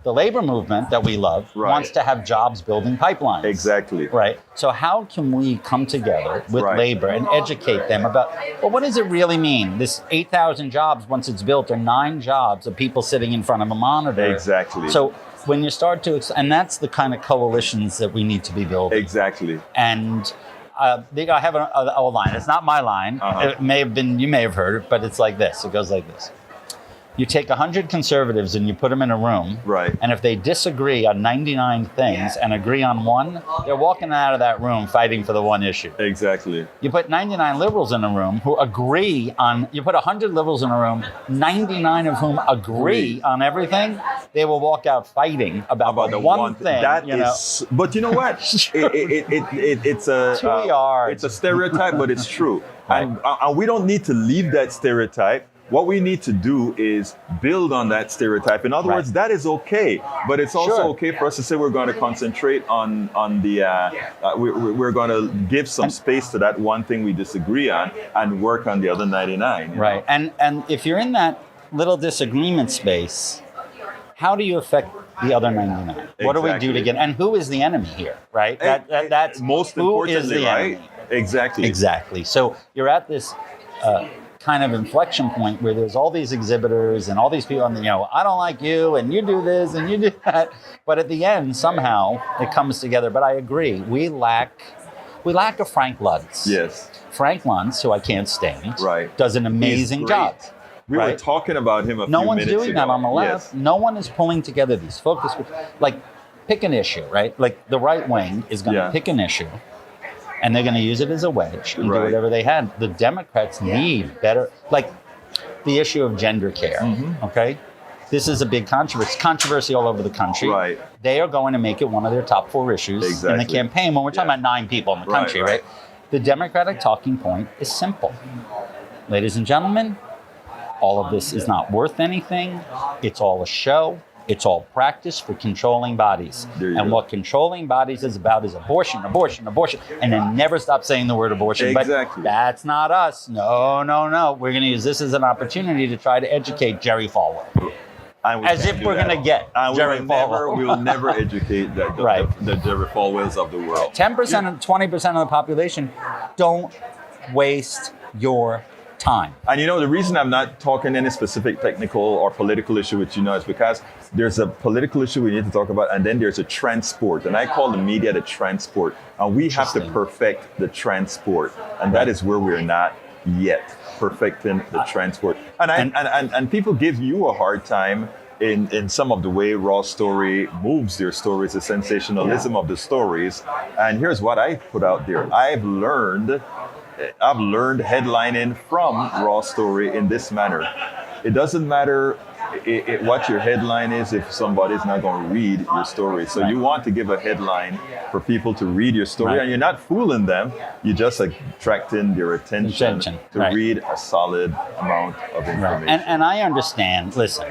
The labor movement that we love wants to have jobs building pipelines. Exactly. So how can we come together with labor and educate them about, well, what does it really mean? This 8,000 jobs, once it's built, are 9 jobs of people sitting in front of a monitor. Exactly. So when you start to, and that's the kind of coalitions that we need to be building. Exactly. And I have an old line. It's not my line. It may have been, you may have heard it, but it's like this. It goes like this. You take 100 conservatives and you put them in a room. Right. And if they disagree on 99 things and agree on one, they're walking out of that room fighting for the one issue. Exactly. You put 99 liberals in a room who agree on, you put 100 liberals in a room, 99 of whom agree on everything, they will walk out fighting about the one thing. That is, but you know what? It's a stereotype, but it's true. Right. And we don't need to leave that stereotype. What we need to do is build on that stereotype. In other words, that is okay, but it's also okay for us to say we're going to concentrate on the, we're going to give some space to that one thing we disagree on and work on the other 99. Right, and if you're in that little disagreement space, how do you affect the other 99? Exactly. What do we do to get, and who is the enemy here, right? That's most importantly, who is the enemy? Exactly. Exactly. So you're at this kind of inflection point where there's all these exhibitors and all these people, and I don't like you, and you do this, and you do that. But at the end, somehow it comes together. But I agree, we lack a Frank Luntz. Yes. Frank Luntz, who I can't stand, right, does an amazing job. We were talking about him a few minutes ago. No one's doing that on the left. Yes. No one is pulling together these focus groups. Like, pick an issue, right? Like, the right wing is going to pick an issue, and they're going to use it as a wedge and do whatever they had. The Democrats need better, like the issue of gender care, okay? This is a big controversy all over the country. Right. They are going to make it one of their top 4 issues in the campaign when we're talking about 9 people in the country, right? The Democratic talking point is simple. Ladies and gentlemen, all of this is not worth anything. It's all a show. It's all practice for controlling bodies. And what controlling bodies is about is abortion, abortion, abortion. And then never stop saying the word abortion. Exactly. But that's not us. No, no, no. We're going to use this as an opportunity to try to educate Jerry Falwell. As if we're going to get Jerry Falwell. We will never educate the Jerry Falwells of the world. 10% and 20% of the population, don't waste your time. And the reason I'm not talking any specific technical or political issue with you now is because there's a political issue we need to talk about, and then there's a transport. And I call the media the transport. And we have to perfect the transport. And that is where we're not yet, perfecting the transport. And people give you a hard time in some of the way Raw Story moves their stories, the sensationalism of the stories. And here's what I put out there. I've learned headlining from Raw Story in this manner. It doesn't matter what your headline is if somebody's not going to read your story. So you want to give a headline for people to read your story, and you're not fooling them. You're just attracting their attention to read a solid amount of information. And I understand. Listen,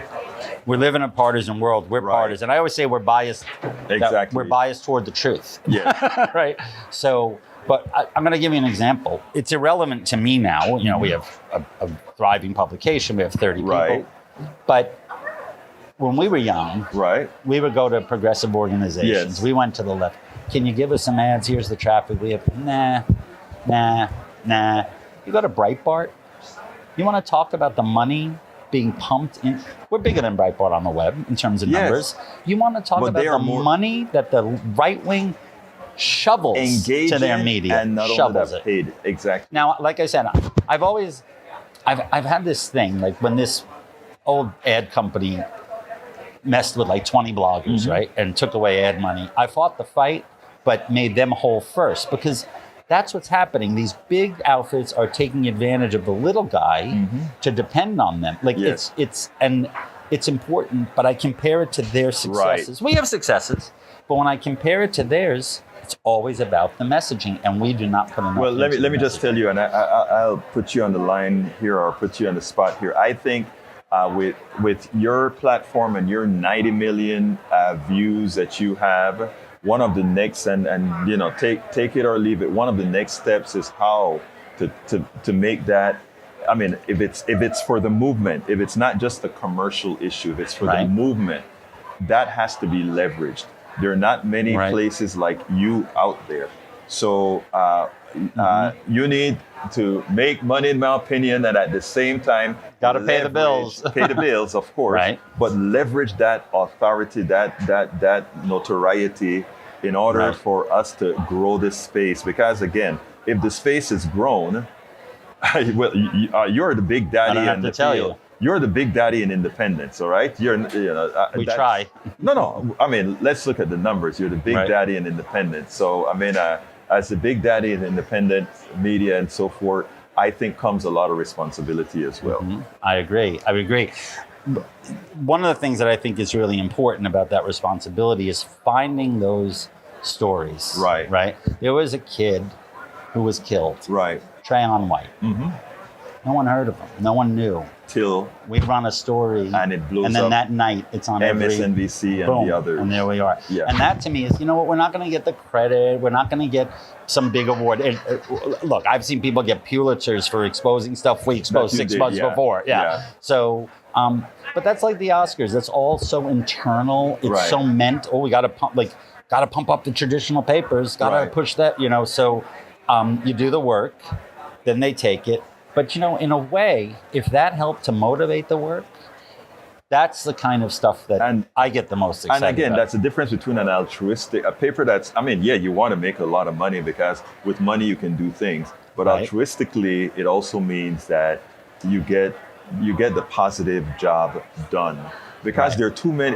we live in a partisan world. We're partisan. I always say we're biased. Exactly. We're biased toward the truth. Yeah. Right. So. But I'm going to give you an example. It's irrelevant to me now. We have a thriving publication. We have 30 people. But when we were young, we would go to progressive organizations. Yes. We went to the left. Can you give us some ads? Here's the traffic we have. Nah. You go to Breitbart. You want to talk about the money being pumped in? We're bigger than Breitbart on the web in terms of numbers. You want to talk about the money that the right wing shovels to their media, and not shovels only that, paid. Exactly. Now, like I said, I've had this thing, like when this old ad company messed with like 20 bloggers, right, and took away ad money. I fought the fight, but made them whole first, because that's what's happening. These big outfits are taking advantage of the little guy to depend on them. Like it's important, but I compare it to their successes. We have successes, but when I compare it to theirs, it's always about the messaging, and we do not put enough. Well, let me just tell you, and I'll put you on the line here, or put you on the spot here. I think with your platform and your 90 million views that you have, one of the next, and take it or leave it, one of the next steps is how to make that. I mean, if it's for the movement, if it's not just a commercial issue, if it's for the movement, that has to be leveraged. There are not many places like you out there. So you need to make money, in my opinion, and at the same time, got to pay the bills. Pay the bills, of course. But leverage that authority, that notoriety, in order for us to grow this space. Because again, if the space is grown, well, you're the big daddy in the field. you're the big daddy in independence, all right? We try. No. I mean, let's look at the numbers. You're the big Right. daddy in independence. So, I mean, as the big daddy in independent media and so forth, I think comes a lot of responsibility as well. I agree. One of the things that I think is really important about that responsibility is finding those stories. Right. Right. There was a kid who was killed. Right. Trayon White. No one heard of him. No one knew. Till We'd run a story, and it blows and then up. that night it's on MSNBC every and the others. and there we are. Yeah. And that to me is, we're not going to get the credit. We're not going to get some big award. Look, I've seen people get Pulitzers for exposing stuff we exposed you 6 did, months yeah. before. Yeah. So, but that's like the Oscars. That's all so internal. It's Right. so meant. Oh, we got to pump up the traditional papers. Got to Right. push that. So, you do the work, then they take it. But, in a way, if that helped to motivate the work, that's the kind of stuff that I get the most excited And again, about. that's the difference between a paper that's, you want to make a lot of money because with money you can do things. But Right. altruistically, it also means that you get the positive job done. Because Right. there are too many,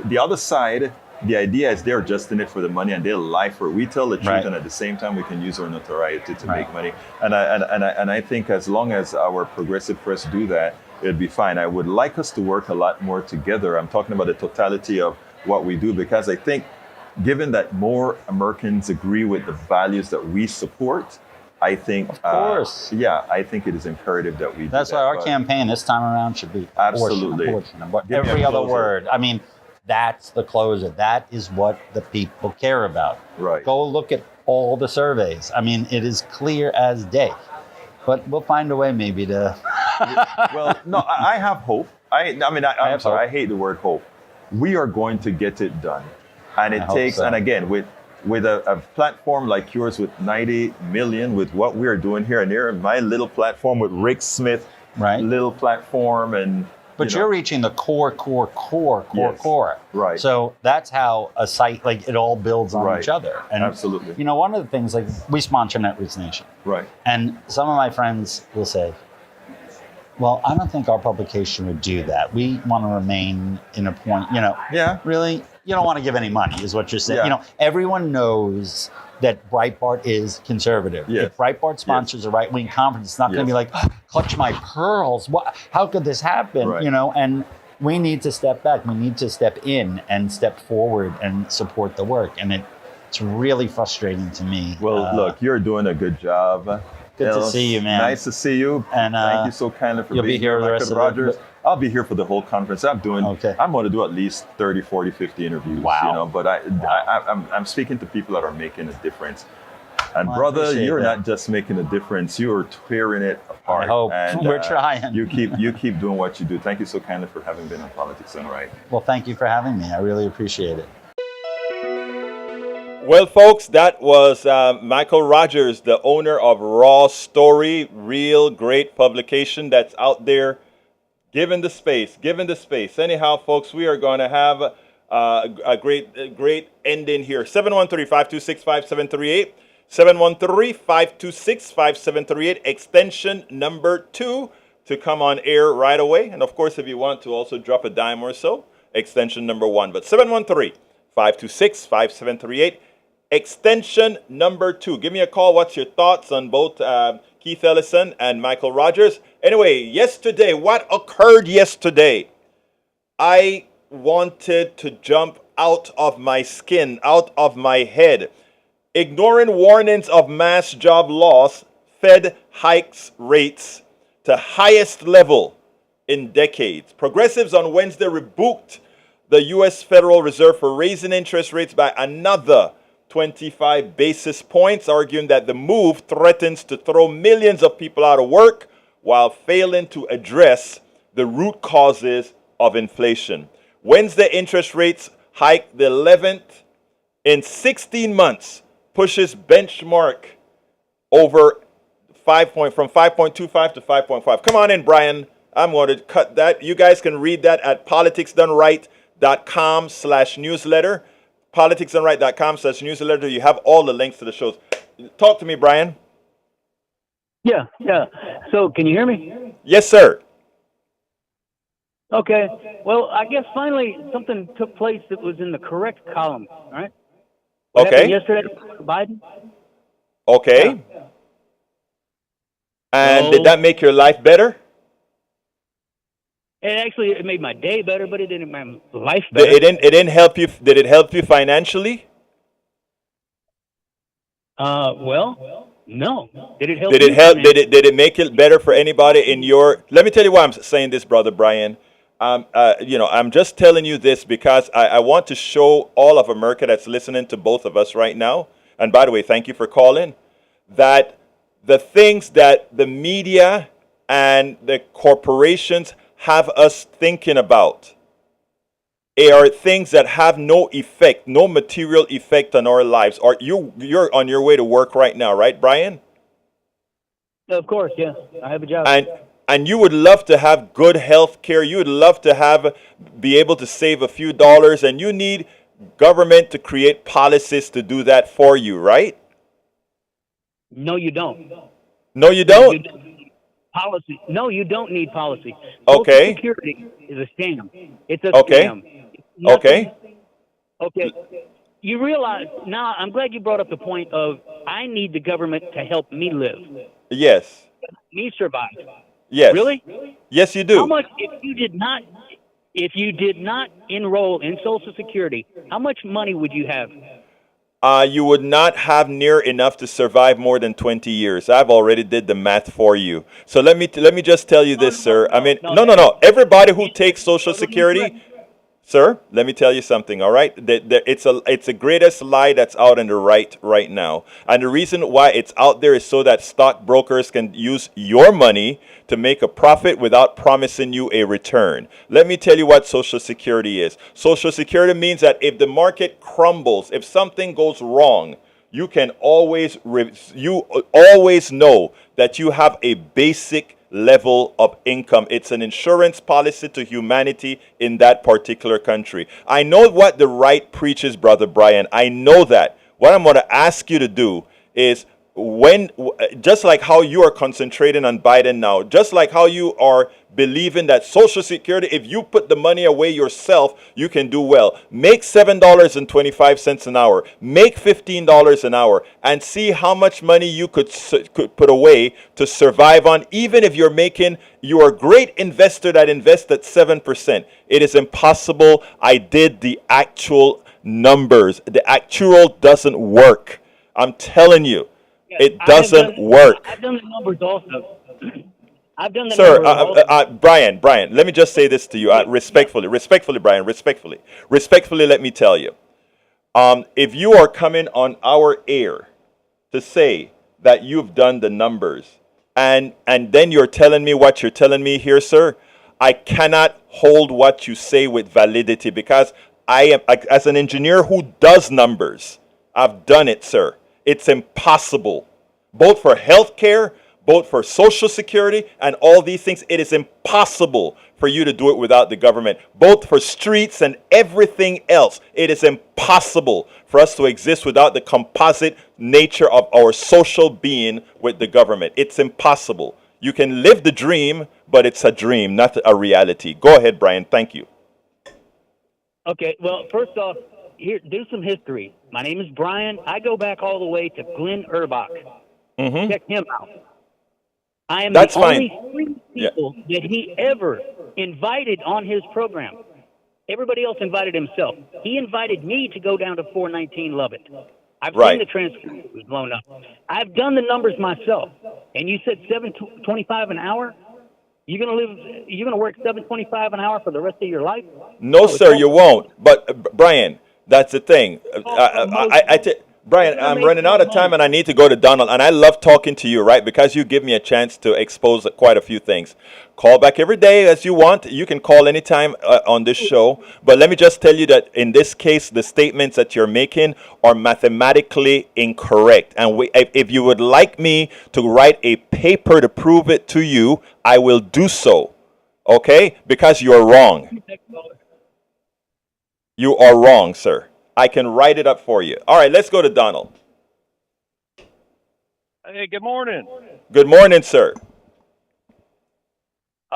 the other side, the idea is they're just in it for the money and they'll lie for it. We tell the truth, Right. and at the same time we can use our notoriety to Right. make money. And I think as long as our progressive press do that, it'd be fine. I would like us to work a lot more together. I'm talking about the totality of what we do, because I think given that more Americans agree with the values that we support, I think, Of course. I think it is imperative that we do That's that. why our But campaign this time around should be Absolutely. abortion. But Give me a every other closer. word. That's the closer. That is what the people care about. Right. Go look at all the surveys. It is clear as day. But we'll find a way maybe to. Well, no, I have hope. I'm have sorry, hope. I hate the word hope. We are going to get it done. And it I hope takes, so. and again, with a platform like yours with 90 million, with what we're doing here and there, and my little platform with Rick Smith, Right. little platform, and But you're reaching the core. Yes. Right. So that's how a site, it all builds on Right. each other. And, Absolutely. one of the things, we sponsor Netroots Nation. right. And some of my friends will say, well, I don't think our publication would do that. We want to remain in a point, Yeah. really, you don't want to give any money is what you're saying. Yeah. Everyone knows that Breitbart is conservative. Yes. If Breitbart sponsors a right-wing conference, it's not going to be Yes. like, clutch my pearls. How could this happen? Right. And we need to step back. We need to step in and step forward and support the work. And it's really frustrating to me. Well, look, you're doing a good job. Good to Els. see you, man. Nice to see you. And, thank you so kindly for you'll being be here the Michael rest of the- Rogers. I'll be here for the whole conference. I'm going to do at least 30, 40, 50 interviews. Wow. But I'm speaking to people that are making a difference. And Well, I brother, appreciate you're that. not just making a difference. You're tearing it apart. I hope. And, We're trying. You keep doing what you do. Thank you so kindly for having been on Politics Done Right. Well, thank you for having me. I really appreciate it. Well, folks, that was Michael Rogers, the owner of Raw Story, real great publication that's out there. Given the space. Anyhow, folks, we are going to have a great ending here. 713-526-5738. 713-526-5738, extension number 2 to come on air right away. And of course, if you want to also drop a dime or so, extension number 1. But 713-526-5738, extension number 2. Give me a call. What's your thoughts on both Keith Ellison and Michael Rogers? Anyway, what occurred yesterday? I wanted to jump out of my skin, out of my head. Ignoring warnings of mass job loss, Fed hikes rates to highest level in decades. Progressives on Wednesday rebuked the U.S. Federal Reserve for raising interest rates by another 25 basis points, arguing that the move threatens to throw millions of people out of work while failing to address the root causes of inflation. Wednesday interest rates hiked the 11th in 16 months, pushes benchmark over from 5.25 to 5.5. Come on in, Brian. I'm going to cut that. You guys can read that at politicsdoneright.com/newsletter. politicsdoneright.com/newsletter. You have all the links to the shows. Talk to me, Brian. Yeah. So can you hear me? Yes, sir. Okay. Well, I guess finally something took place that was in the correct column. All right. What happened Okay. yesterday, Biden? Okay. Yeah. And did So that make your life better? it made my day better, but it didn't make my life Did- better. It didn't help you. Did it help you financially? Well, no. Did it help Did it you help? financially? Did it make it better for anybody in your? Let me tell you why I'm saying this, brother Brian. I'm just telling you this because I want to show all of America that's listening to both of us right now. And by the way, thank you for calling. That the things that the media and the corporations have us thinking about are things that have no effect, no material effect on our lives. Or you're on your way to work right now, right, Brian? Of course, yeah. I have a job. And you would love to have good health care. You would love to be able to save a few dollars, and you need government to create policies to do that for you, right? No, you don't. No, you You don't. don't need policy. No, you don't need policy. Social Okay. Security is a scam. It's a Okay. scam. It's nothing. Okay. Okay. You realize now. I'm glad you brought up the point of I need the government to help me live, Yes. me survive. Yes. Really? Yes, you How do. much if you did not enroll in Social Security? How much money would you have? You would not have near enough to survive more than 20 years. I've already did the math for you. So let me just tell you No, this, sir. I mean, no. no. Everybody who takes Social Totally incorrect. Security, sir, let me tell you something, all right? It's the greatest lie that's out in the right now. And the reason why it's out there is so that stockbrokers can use your money to make a profit without promising you a return. Let me tell you what Social Security is. Social Security means that if the market crumbles, if something goes wrong, you can you always know that you have a basic level of income. It's an insurance policy to humanity in that particular country. I know what the right preaches, brother Brian. I know that. What I'm going to ask you to do is just like how you are concentrating on Biden now, just like how you are believing that Social Security, if you put the money away yourself, you can do well. Make $7.25 an hour, make $15 an hour, and see how much money you could put away to survive on. Even if you're a great investor that invests at 7%. It is impossible. I did the actual numbers. The actual doesn't work. I'm telling you. Yeah, It doesn't work. I've done the numbers also. I've done the Sir, numbers also. Brian, let me just say this to you respectfully, Brian, respectfully, let me tell you. If you are coming on our air to say that you've done the numbers and then you're telling me what you're telling me here, sir, I cannot hold what you say with validity because as an engineer who does numbers, I've done it, sir. It's impossible, both for healthcare, both for Social Security, and all these things. It is impossible for you to do it without the government, both for streets and everything else. It is impossible for us to exist without the composite nature of our social being with the government. It's impossible. You can live the dream, but it's a dream, not a reality. Go ahead, Brian. Thank you. Okay, well, first off, here, do some history. My name is Brian. I go back all the way to Glenn Urbach. Mm-hmm. Check him out. I am That's the fine. only three people that he ever invited on his program. Everybody else invited himself. He invited me to go down to 419 Lubbock. I've Right. seen the transcript. It was blown up. I've done the numbers myself. And you said $7.25 an hour? You're gonna work $7.25 an hour for the rest of your life? No, it's sir, all- you won't. But Brian, that's the thing. Oh, Brian, I'm running out of time and I need to go to Donald. And I love talking to you, right? Because you give me a chance to expose quite a few things. Call back every day as you want. You can call anytime on this show. But let me just tell you that in this case, the statements that you're making are mathematically incorrect. And if you would like me to write a paper to prove it to you, I will do so. Okay? Because you're wrong. You are wrong, sir. I can write it up for you. All right, let's go to Donald. Hey, good morning. Good morning, sir.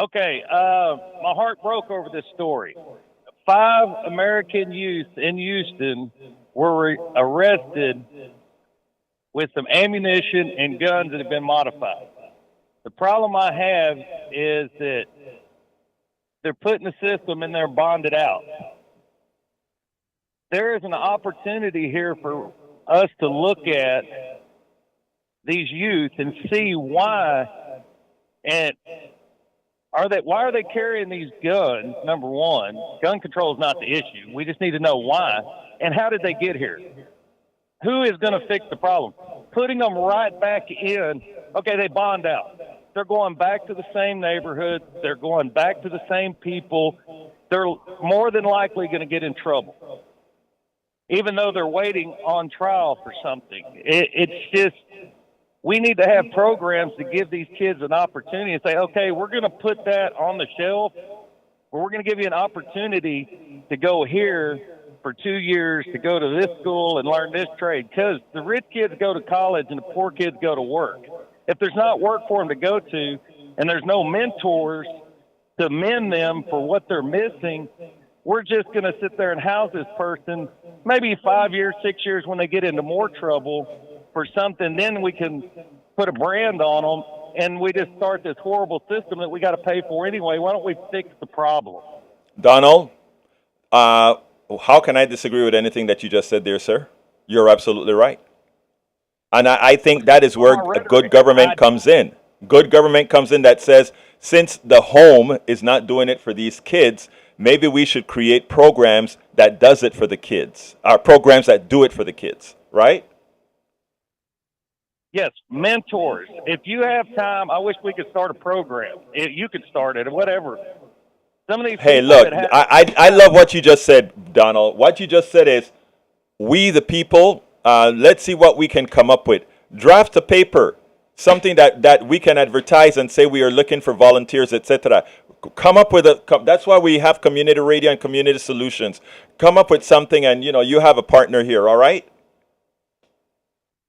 Okay, my heart broke over this story. 5 American youth in Houston were arrested with some ammunition and guns that have been modified. The problem I have is that they're putting the system and they're bonded out. There is an opportunity here for us to look at these youth and see why why are they carrying these guns? Number one, gun control is not the issue. We just need to know why. And how did they get here? Who is going to fix the problem? Putting them right back in, okay, they bond out. They're going back to the same neighborhood. They're going back to the same people. They're more than likely going to get in trouble, even though they're waiting on trial for something. It's just, we need to have programs to give these kids an opportunity and say, okay, we're going to put that on the shelf, but we're going to give you an opportunity to go here for 2 years, to go to this school and learn this trade. Because the rich kids go to college and the poor kids go to work. If there's not work for them to go to and there's no mentors to mend them for what they're missing, we're just going to sit there and house this person maybe 5 years, 6 years when they get into more trouble for something. Then we can put a brand on them and we just start this horrible system that we got to pay for anyway. Why don't we fix the problem? Donald, how can I disagree with anything that you just said there, sir? You're absolutely right. And I think that is where good government comes in. Good government comes in that says, since the home is not doing it for these kids, maybe we should create programs that does it for the kids, programs that do it for the kids, right? Yes, mentors. If you have time, I wish we could start a program. You could start it or whatever. Some of these Hey, look, I love what you just said, Donald. What you just said is, we the people, let's see what we can come up with. Draft a paper, something that we can advertise and say we are looking for volunteers, etc. Come up with that's why we have community radio and community solutions. Come up with something, and you have a partner here, all right?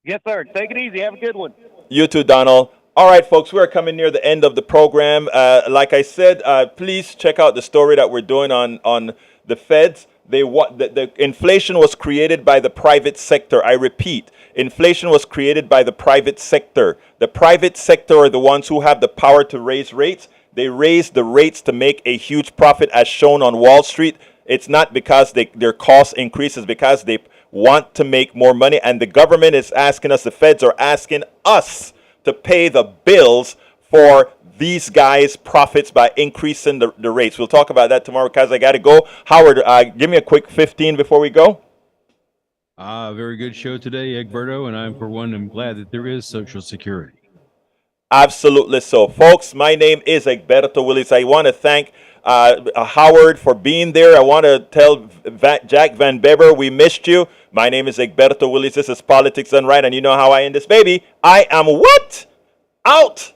Yes, sir. Take it easy. Have a good one. You too, Donald. All right, folks, we're coming near the end of the program. Like I said, please check out the story that we're doing on the feds. The inflation was created by the private sector. I repeat, inflation was created by the private sector. The private sector are the ones who have the power to raise rates. They raise the rates to make a huge profit, as shown on Wall Street. It's not because their cost increases, because they want to make more money. And the government is asking us, the feds are asking us to pay the bills for these guys' profits by increasing the rates. We'll talk about that tomorrow because I got to go. Howard, give me a quick 15 before we go. Very good show today, Egberto, and I'm, for one, am glad that there is Social Security. Absolutely so. Folks, my name is Egberto Willis. I want to thank Howard for being there. I want to tell Jack Van Bever, we missed you. My name is Egberto Willis. This is Politics Done Right, and you know how I end this, baby. I am what? Out!